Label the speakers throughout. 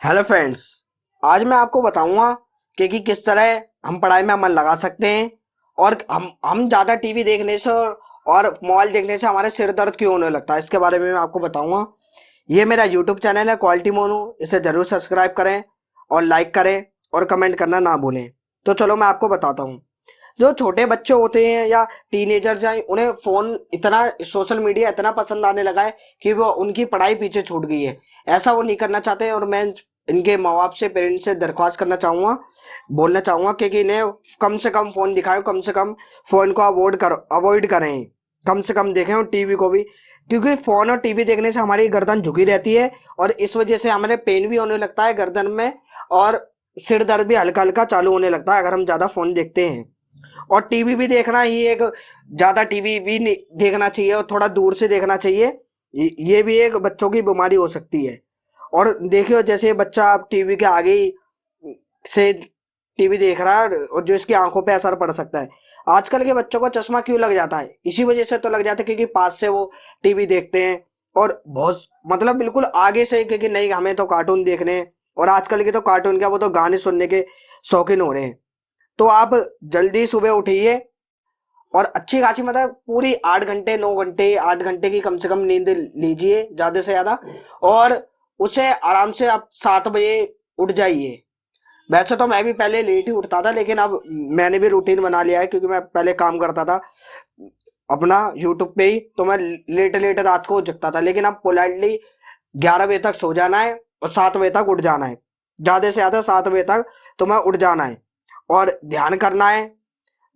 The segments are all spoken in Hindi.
Speaker 1: Hello friends. आज मैं आपको बताऊंगा कि किस तरह हम पढ़ाई में मन लगा सकते हैं और हम ज़्यादा टीवी देखने से और मोबाइल देखने से हमारे सिर दर्द क्यों होने लगता है, इसके बारे में मैं आपको बताऊंगा। ये मेरा यूट्यूब चैनल है क्वालिटी मोनू, इसे ज़रूर सब्सक्राइब करें और लाइक करें और कमेंट करना ना भूलें। तो चलो मैं आपको बताता हूँ। जो छोटे बच्चे होते हैं या टीनेजर्स हैं, उन्हें फ़ोन इतना, सोशल मीडिया इतना पसंद आने लगा है कि वो उनकी पढ़ाई पीछे छूट गई है। ऐसा वो नहीं करना चाहते और मैं इनके माँ बाप से, पेरेंट्स से दरख्वास्त करना चाहूँगा, बोलना चाहूँगा कि इन्हें कम से कम फ़ोन दिखाएं, कम से कम फ़ोन को अवॉइड करें, कम से कम देखें और टीवी को भी, क्योंकि फ़ोन और टीवी देखने से हमारी गर्दन झुकी रहती है और इस वजह से हमारे पेन भी होने लगता है गर्दन में और सिर दर्द भी हल्का हल्का चालू होने लगता है अगर हम ज़्यादा फ़ोन देखते हैं। और टीवी भी देखना ही एक, ज्यादा टीवी भी नहीं देखना चाहिए और थोड़ा दूर से देखना चाहिए। ये भी एक बच्चों की बीमारी हो सकती है। और देखियो, जैसे बच्चा आप टीवी के आगे ही से टीवी देख रहा है और जो इसकी आंखों पे असर पड़ सकता है। आजकल के बच्चों को चश्मा क्यों लग जाता है? इसी वजह से तो लग जाता है क्योंकि पास से वो टीवी देखते हैं और बहुत, मतलब बिल्कुल आगे से, क्योंकि नहीं हमें तो कार्टून देखने हैं। और आजकल के तो कार्टून क्या, वो तो गाने सुनने के शौकीन हो रहे हैं। तो आप जल्दी सुबह उठिए और अच्छी खासी, मतलब पूरी 8 घंटे 9 घंटे 8 घंटे की कम से कम नींद लीजिए ज्यादा से ज्यादा। और उसे आराम से आप 7 बजे उठ जाइए। वैसे तो मैं भी पहले लेट ही उठता था, लेकिन अब मैंने भी रूटीन बना लिया है, क्योंकि मैं पहले काम करता था अपना यूट्यूब पे ही, तो मैं लेट लेट रात को जगता था। लेकिन अब पोलाइटली 11 बजे तक सो जाना है और 7 बजे तक उठ जाना है। ज्यादा से ज्यादा 7 बजे तक तो मैं उठ जाना है और ध्यान करना है।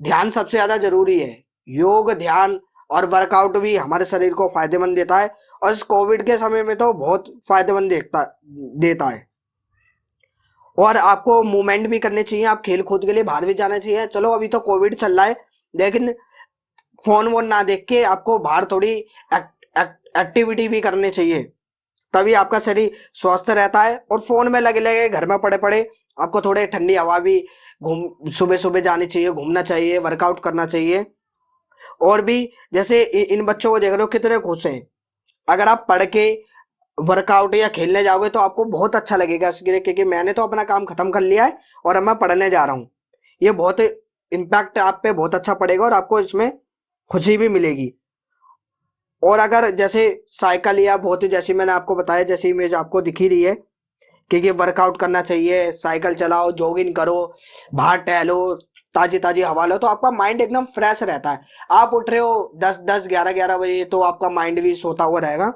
Speaker 1: ध्यान सबसे ज्यादा जरूरी है। योग, ध्यान और वर्कआउट भी हमारे शरीर को फायदेमंद देता है और इस कोविड के समय में तो बहुत फायदेमंद देता है। और आपको मूवमेंट भी करने चाहिए, आप खेल कूद के लिए बाहर भी जाना चाहिए। चलो अभी तो कोविड चल रहा है, लेकिन फोन वोन ना देख के आपको बाहर थोड़ी एक्टिविटी भी करनी चाहिए, तभी आपका शरीर स्वस्थ रहता है। और फोन में लगे लगे घर में पड़े पड़े आपको थोड़े ठंडी हवा भी, घूम सुबह सुबह जानी चाहिए, घूमना चाहिए, वर्कआउट करना चाहिए। और भी, जैसे इन बच्चों को देख रहे हो कितने खुश हैं। अगर आप पढ़ के वर्कआउट या खेलने जाओगे तो आपको बहुत अच्छा लगेगा, इसके लिए क्योंकि मैंने तो अपना काम खत्म कर लिया है और अब मैं पढ़ने जा रहा हूँ। ये बहुत इम्पैक्ट आप पे बहुत अच्छा पड़ेगा और आपको इसमें खुशी भी मिलेगी। और अगर जैसे साइकिल, या बहुत ही, जैसी मैंने आपको बताया, जैसी इमेज आपको दिखी रही है, क्योंकि वर्कआउट करना चाहिए, साइकिल चलाओ, जॉगिंग करो, बाहर टहलो, ताजी ताजी हवा लो, तो आपका माइंड एकदम फ्रेश रहता है। आप उठ रहे हो 10 10 11 11 बजे, तो आपका माइंड भी सोता हुआ रहेगा।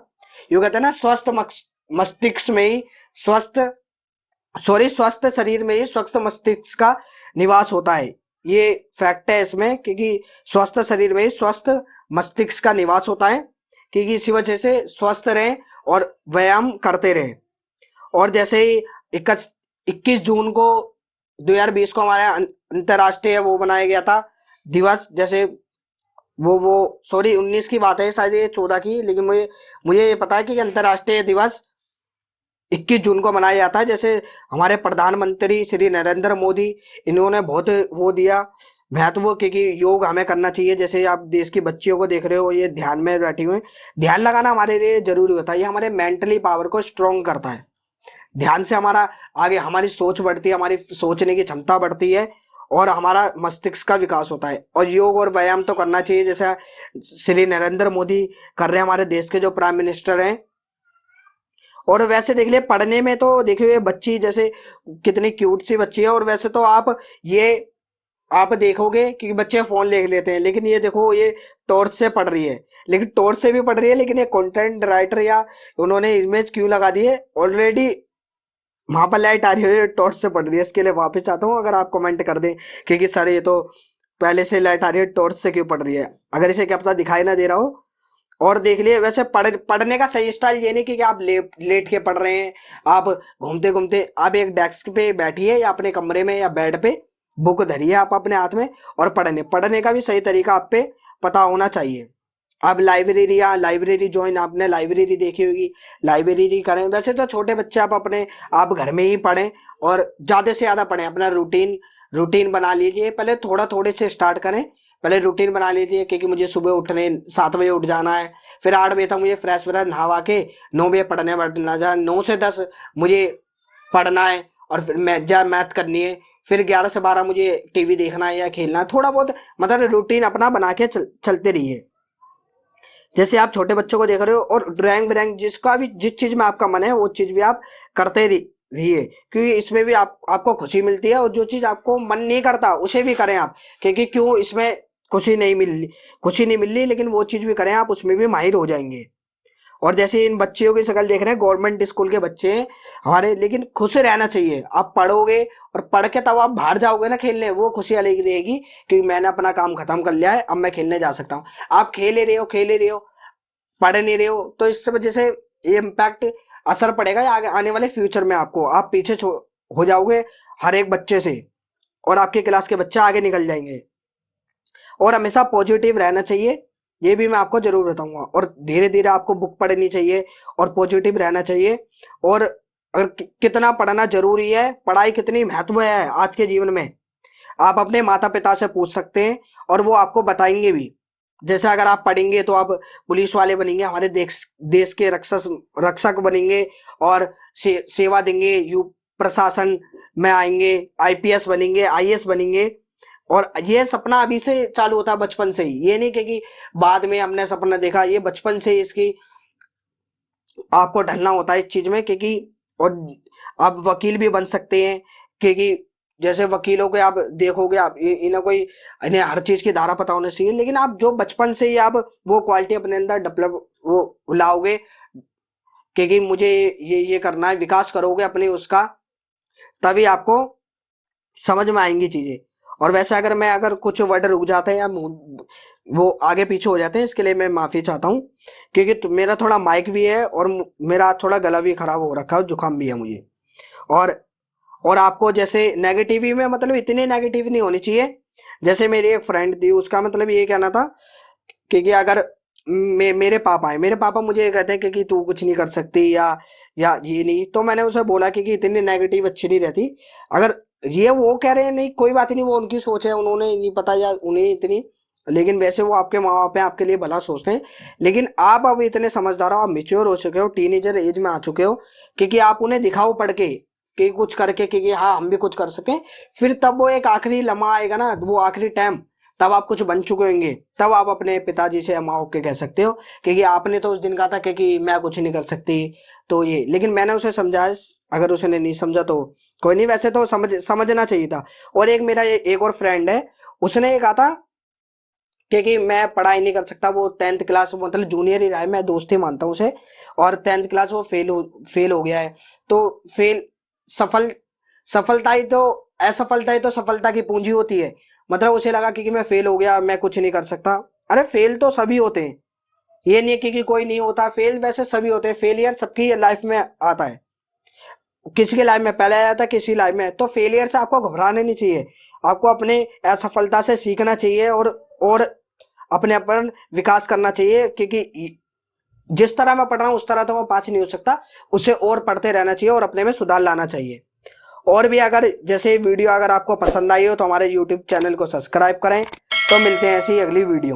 Speaker 1: यूं कहते हैं ना, स्वस्थ मस्तिष्क में ही स्वस्थ, सॉरी, स्वस्थ शरीर में ही स्वस्थ मस्तिष्क का निवास होता है। ये फैक्ट है इसमें, क्योंकि स्वस्थ शरीर में ही स्वस्थ मस्तिष्क का निवास होता है, क्योंकि इसी वजह से स्वस्थ रहें और व्यायाम करते रहें। और जैसे ही 21 जून को 2020 को हमारे अंतरराष्ट्रीय वो बनाया गया था दिवस, जैसे वो सॉरी 19 की बात है शायद, ये 14 की, लेकिन मुझे मुझे ये पता है कि अंतरराष्ट्रीय दिवस 21 जून को मनाया जाता है। जैसे हमारे प्रधानमंत्री श्री नरेंद्र मोदी, इन्होंने बहुत वो दिया महत्व, क्योंकि योग हमें करना चाहिए। जैसे आप देश की बच्चियों को देख रहे हो, ये ध्यान में बैठी हुई हैं। ध्यान लगाना हमारे लिए जरूरी होता है, ये हमारे मेंटली पावर को स्ट्रोंग करता है। ध्यान से हमारा आगे, हमारी सोच बढ़ती है, हमारी सोचने की क्षमता बढ़ती है और हमारा मस्तिष्क का विकास होता है। और योग और व्यायाम तो करना चाहिए, जैसे श्री नरेंद्र मोदी कर रहे हैं, हमारे देश के जो प्राइम मिनिस्टर हैं। और वैसे देख लिया, पढ़ने में तो देखिए ये बच्ची जैसे कितनी क्यूट सी बच्ची है। और वैसे तो ये आप देखोगे कि बच्चे फोन ले लेते हैं, लेकिन ये देखो, ये टॉर्च से पढ़ रही है। लेकिन टॉर्च से भी पढ़ रही है, लेकिन ये कंटेंट राइटर या उन्होंने इमेज क्यों लगा दी है, ऑलरेडी वहां पर लाइट आ रही है, टॉर्च से पड़ रही है। इसके लिए वापस चाहता हूँ, अगर आप कमेंट कर दें क्योंकि सर ये तो पहले से लाइट आ रही है, टॉर्च से क्यों पड़ रही है, अगर इसे क्या पता दिखाई ना दे रहा हो। और देख लिए, वैसे पढ़ने का सही स्टाइल ये नहीं कि आप लेट के पढ़ रहे हैं। आप घूमते घूमते आप एक डेस्क पे बैठिए या अपने कमरे में या बेड पे बुक धरिए आप अपने हाथ में और पढ़ने पढ़ने का भी सही तरीका आप पे पता होना चाहिए। अब लाइब्रेरी, या लाइब्रेरी ज्वाइन, आपने लाइब्रेरी देखी होगी, लाइब्रेरी करें। वैसे तो छोटे बच्चे आप घर में ही पढ़ें और ज्यादा से ज्यादा पढ़ें। अपना रूटीन रूटीन बना लीजिए, पहले थोड़ा थोड़े से स्टार्ट करें। पहले रूटीन बना लीजिए, क्योंकि मुझे सुबह उठने 7 बजे उठ जाना है, फिर 8 बजे तक मुझे फ्रेश व्रेश नहावा के 9 बजे पढ़ने बैठना जाए, 9 से 10 मुझे पढ़ना है और फिर मैथ करनी है, फिर 11 से 12 मुझे टीवी देखना है या खेलना है, थोड़ा बहुत मतलब रूटीन अपना बना के चलते रहिए। जैसे आप छोटे बच्चों को देख रहे हो, और ड्राइंग ब्राइंग जिसका भी जिस चीज में आपका मन है वो चीज भी आप करते रहिए, क्योंकि इसमें भी आपको खुशी मिलती है, और जो चीज आपको मन नहीं करता उसे भी करें आप, क्योंकि क्यों इसमें खुशी नहीं मिल रही, लेकिन वो चीज भी करें आप, उसमें भी माहिर हो जाएंगे। और जैसे इन बच्चियों की शक्ल देख रहे हैं, गवर्नमेंट स्कूल के बच्चे हैं हमारे, लेकिन खुश रहना चाहिए। आप पढ़ोगे और पढ़ के तब आप बाहर जाओगे ना खेलने, वो खुशी अलग रहेगी कि मैंने अपना काम खत्म कर लिया है, अब मैं खेलने जा सकता हूँ। आप खेले रहे हो, पढ़ नहीं रहे हो, तो इस वजह से ये इम्पैक्ट असर पड़ेगा आगे आने वाले फ्यूचर में आपको। आप पीछे हो जाओगे हर एक बच्चे से, और आपके क्लास के बच्चे आगे निकल जाएंगे। और हमेशा पॉजिटिव रहना चाहिए, ये भी मैं आपको जरूर बताऊंगा। और धीरे धीरे आपको बुक पढ़नी चाहिए और पॉजिटिव रहना चाहिए। और अगर कितना पढ़ना जरूरी है, पढ़ाई कितनी महत्व है आज के जीवन में, आप अपने माता पिता से पूछ सकते हैं और वो आपको बताएंगे भी। जैसे अगर आप पढ़ेंगे तो आप पुलिस वाले बनेंगे, हमारे देश के रक्षक बनेंगे, और सेवा देंगे, यू प्रशासन में आएंगे, आईपीएस बनेंगे, आईएएस बनेंगे। और ये सपना अभी से चालू होता है, बचपन से ही। ये नहीं कि बाद में हमने सपना देखा, ये बचपन से ही इसकी आपको ढलना होता है इस चीज में, क्योंकि और आप वकील भी बन सकते हैं, क्योंकि जैसे वकीलों के आप देखोगे, आप इन्हें कोई इन्हें हर चीज की धारा पता होनी चाहिए, लेकिन आप जो बचपन से ही आप वो क्वालिटी अपने अंदर डेवलप वो लाओगे, क्योंकि मुझे ये करना है, विकास करोगे अपने उसका, तभी आपको समझ में आएंगी चीजें। और वैसे अगर कुछ वर्ड रुक जाते हैं या वो आगे पीछे हो जाते हैं, इसके लिए मैं माफी चाहता हूँ, क्योंकि मेरा थोड़ा माइक भी है और मेरा थोड़ा गला भी खराब हो रखा है, जुकाम भी है मुझे। और और आपको जैसे नेगेटिव में मतलब इतनी नेगेटिव नहीं होनी चाहिए। जैसे मेरी एक फ्रेंड थी, उसका मतलब ये कहना था कि अगर मेरे पापा मुझे ये कहते हैं कि तू कुछ नहीं कर सकती, या ये नहीं, तो मैंने उसे बोला कि इतनी नेगेटिव अच्छी नहीं रहती। अगर ये वो कह रहे हैं नहीं कोई बात नहीं, वो उनकी सोच है, उन्होंने नहीं पता या उन्हें इतनी, लेकिन वैसे वो आपके माँ बाप हैं, आपके लिए भला सोचते हैं। लेकिन आप अब इतने समझदार हो, आप मेच्योर हो चुके हो, टीनेजर एज में आ चुके हो, क्योंकि आप उन्हें दिखाओ पढ़ के कि कुछ करके कि हाँ हम भी कुछ कर सकें। फिर तब वो एक आखिरी लम्हा आएगा ना, वो आखिरी टाइम, तब आप कुछ बन चुके होंगे, तब आप अपने पिताजी से या माँ बाप के कह सकते हो, क्योंकि आपने तो उस दिन कहा था कि मैं कुछ नहीं कर सकती। तो ये, लेकिन मैंने उसे समझाया, अगर उसने नहीं समझा तो कोई नहीं, वैसे तो समझना चाहिए था। और एक मेरा एक और फ्रेंड है, उसने ये कहा था कि मैं पढ़ाई नहीं कर सकता, वो 10th क्लास मतलब जूनियर ही रहा है, मैं दोस्त ही मानता हूँ उसे, और 10th क्लास वो फेल हो गया है। तो फेल सफल सफलता ही तो असफलता ही तो सफलता की पूंजी होती है। मतलब उसे लगा कि मैं फेल हो गया, मैं कुछ नहीं कर सकता। अरे फेल तो सभी होते हैं, ये नहीं है कि कोई नहीं होता फेल, वैसे सभी होते हैं, फेलियर सबकी लाइफ में आता है, किसी की लाइफ में पहले आया था, किसी लाइफ में। तो फेलियर से आपको घबराना नहीं चाहिए, आपको अपने असफलता से सीखना चाहिए, और अपने अपन विकास करना चाहिए, क्योंकि जिस तरह मैं पढ़ रहा हूँ उस तरह तो मैं पास नहीं हो सकता, उसे और पढ़ते रहना चाहिए और अपने में सुधार लाना चाहिए। और भी अगर जैसे वीडियो अगर आपको पसंद आई हो तो हमारे यूट्यूब चैनल को सब्सक्राइब करें। तो मिलते हैं ऐसी अगली वीडियो।